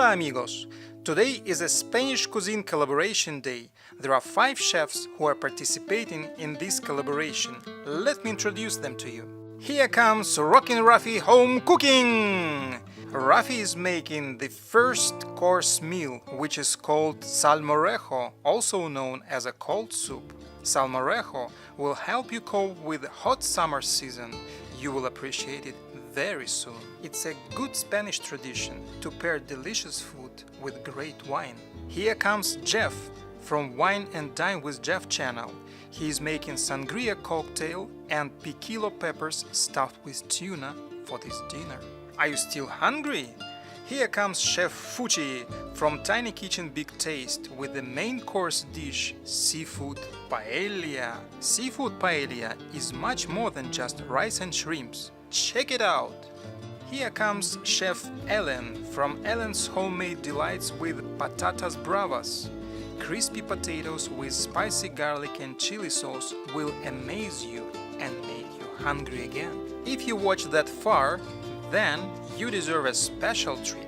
Hola amigos! Today is a Spanish cuisine collaboration day. There are 5 chefs who are participating in this collaboration. Let me introduce them to you. Here comes Rockin' Rafi Home Cooking! Rafi is making the first course meal, which is called salmorejo, also known as a cold soup. Salmorejo will help you cope with the hot summer season. You will appreciate it very soon. It's a good Spanish tradition to pair delicious food with great wine. Here comes Jeff from Wine and Dine with Jeff channel. He is making sangria cocktail and piquillo peppers stuffed with tuna for this dinner. Are you still hungry? Here comes Chef Fuchi from Tiny Kitchen Big Taste with the main course dish, seafood paella. Seafood paella is much more than just rice and shrimps. Check it out! Here comes Chef Ellen from Ellen's Homemade Delights with Patatas Bravas. Crispy potatoes with spicy garlic and chili sauce will amaze you and make you hungry again. If you watched that far, then you deserve a special treat.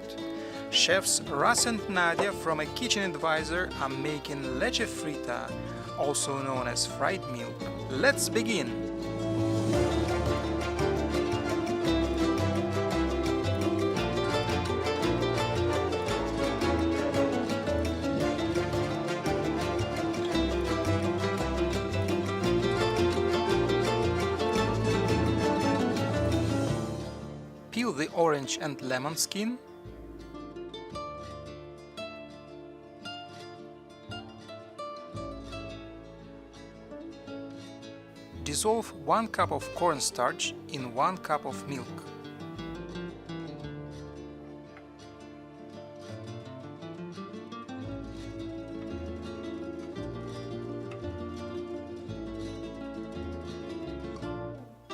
Chefs Russ and Nadia from A Kitchen Advisor are making Leche Frita, also known as fried milk. Let's begin! Peel the orange and lemon skin. Dissolve 1 cup of cornstarch in 1 cup of milk.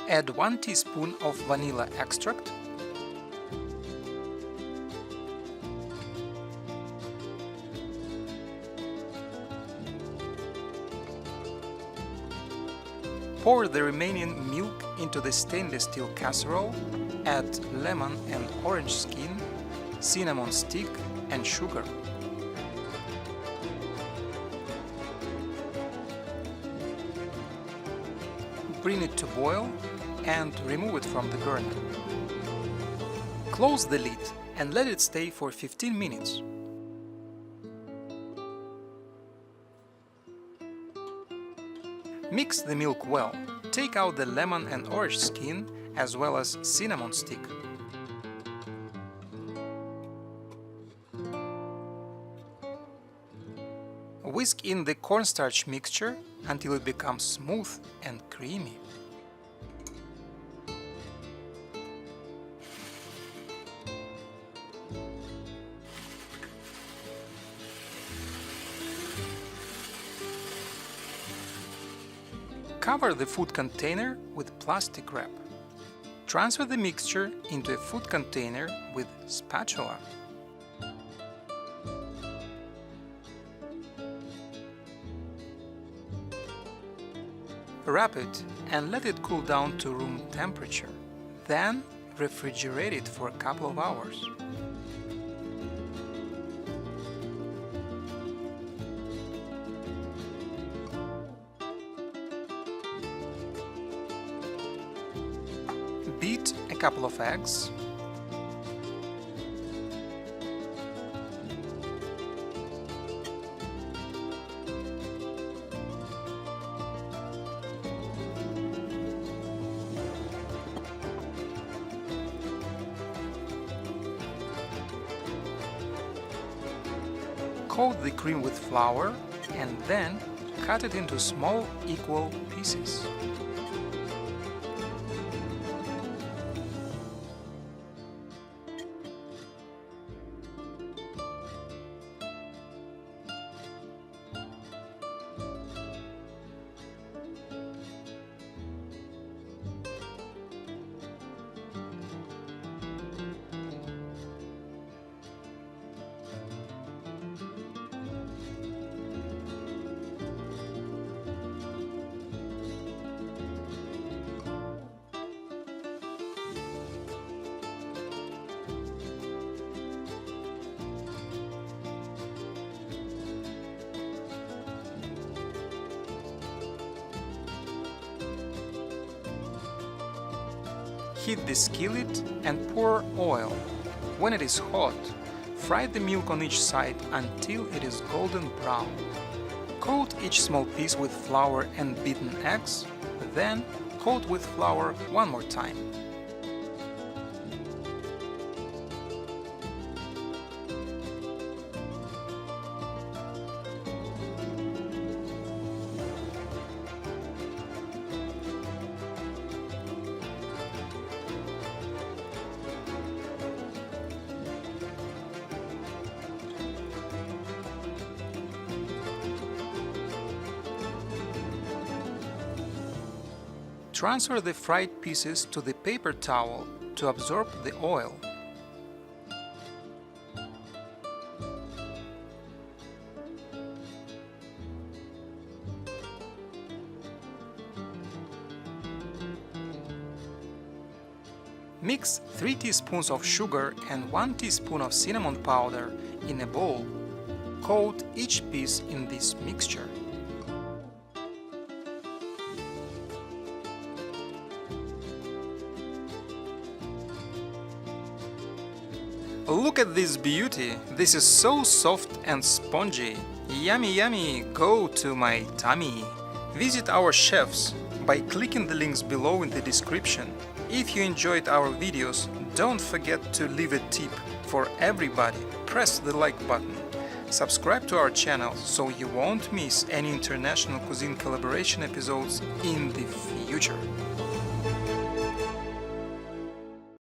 Add 1 teaspoon of vanilla extract. Pour the remaining milk into the stainless steel casserole, add lemon and orange skin, cinnamon stick and sugar. Bring it to boil and remove it from the burner. Close the lid and let it stay for 15 minutes. Mix the milk well. Take out the lemon and orange skin as well as cinnamon stick. Whisk in the cornstarch mixture until it becomes smooth and creamy. Cover the food container with plastic wrap. Transfer the mixture into a food container with spatula. Wrap it and let it cool down to room temperature. Then refrigerate it for a couple of hours. Beat a couple of eggs. Coat the cream with flour and then cut it into small equal pieces. Heat the skillet and pour oil. When it is hot, fry the milk on each side until it is golden brown. Coat each small piece with flour and beaten eggs, then coat with flour one more time. Transfer the fried pieces to the paper towel to absorb the oil. Mix 3 teaspoons of sugar and 1 teaspoon of cinnamon powder in a bowl. Coat each piece in this mixture. Look at this beauty! This is so soft and spongy. Yummy yummy, go to my tummy! Visit our chefs by clicking the links below in the description. If you enjoyed our videos, don't forget to leave a tip for everybody. Press the like button. Subscribe to our channel so you won't miss any international cuisine collaboration episodes in the future.